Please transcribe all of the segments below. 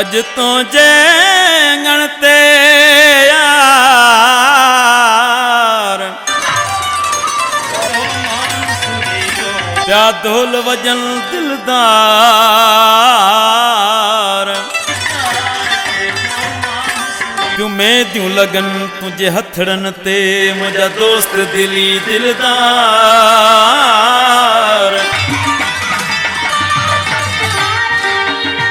अज तो जैंगण ते यार प्या ढोल वजन दिलदार क्यों मैं द्यूं लगन तुझे हथड़न ते मुझा दोस्त दिली दिलदार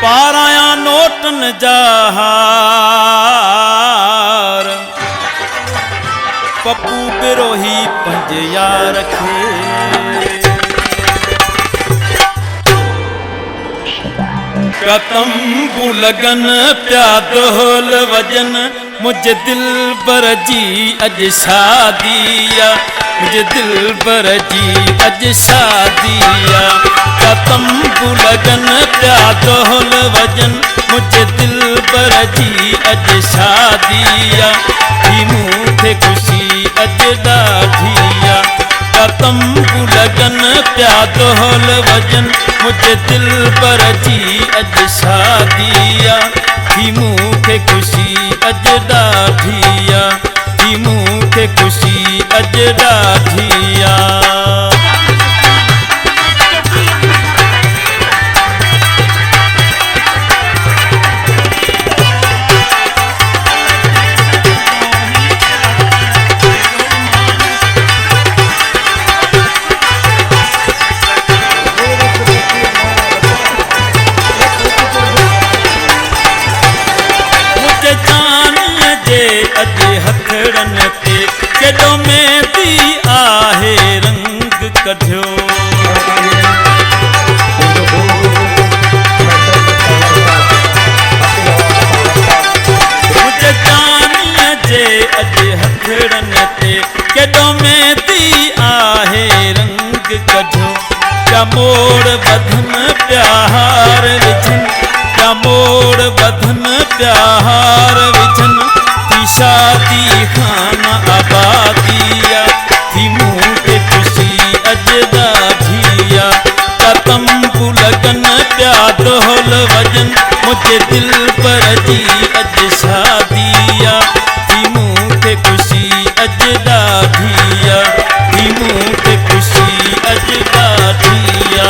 पाराया नोटन जहार पप्पू बिरोही पंज यार रखे कतंबू लगन प्या ढोल वजन मुझे दिल पर जी अज शादिया मुझे दिल पर जी अज शादिया कतंबू लगन प्या ढोल वजन मुझे दिल पर जी अज शादिया थी मूंखे खुशी अज ॾाढिया कतंबू लगन प्या ढोल वजन मुझे दिल पर जी अज शादिया थी मूंखे खुशी अज ॾाढिया थी मूंखे खुशी अज ॾाढिया अज हथड़न ते केॾो मेंदी आहे रंग कढियो मुझे जानीअ जे अज हथड़न ते केॾो मेंदी आहे रंग कढियो क्या मोड़ बधन प्यार विझन क्या मोड़ बधन प्यार विझन शादी खाना आबादिया थी मूंखे खुशी अज ॾाढिया कतंबू लगन प्या ढोल वजन मुझे दिल पर जी अज शादिया थी मूंखे खुशी अज ॾाढिया थी मूंखे खुशी अज ॾाढिया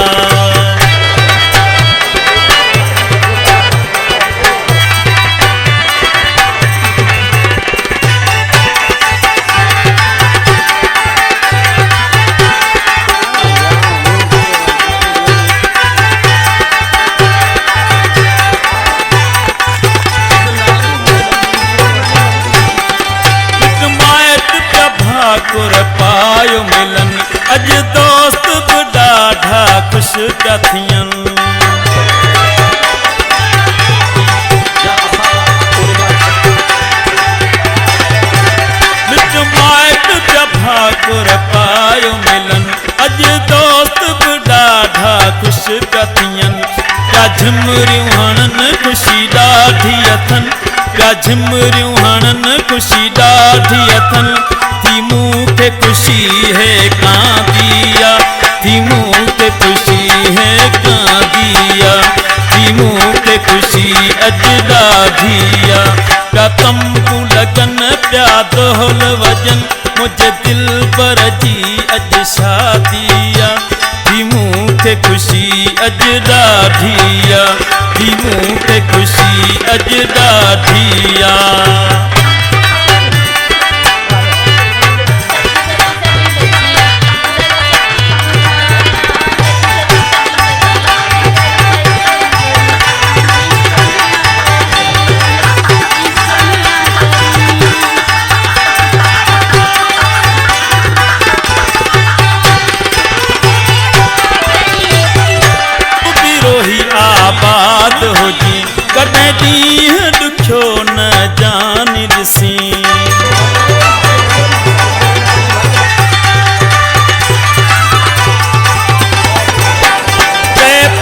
ठाकुर पायो मिलन अज दोस्त भी ॾाढा खुश पिया थियन मिट माइट पिया ठाकुर पायो मिलन अज दोस्त भी ॾाढा खुश पिया थियन पिया झुमरियूं हणन खुशी ॾाढी अथन पिया झुमरियूं हणन खुशी ॾाढी अथन थी मूंखे खुशी है कांदिया थी मूंखे खुशी है कांदिया थी मूंखे खुशी अज ॾाढिया कतंबू लगन प्या ढोल वजन मुझे दिल पर जी अज शादिया थी मूंखे खुशी अज ॾाढिया थी मूंखे खुशी अज ॾाढिया आबाद हुजी कॾहिं ॾींहुं ॾुखियो न जानी ॾिसी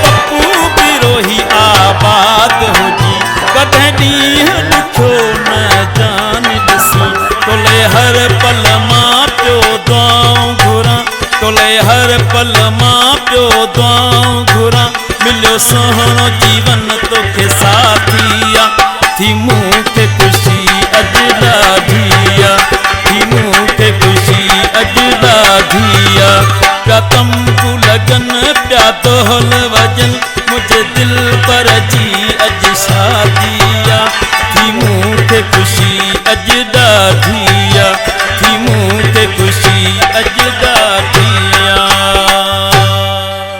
पप्पू बिरोही आबाद हुजी कॾहिं ॾींहुं ॾुखियो न जानी ॾिसी तोले हर पल मां पियो दुआऊं घुरां तोले हर पल मां पियो दुआऊं घुरां मिलियो सुहिणो जीवन तोखे साथी ढोल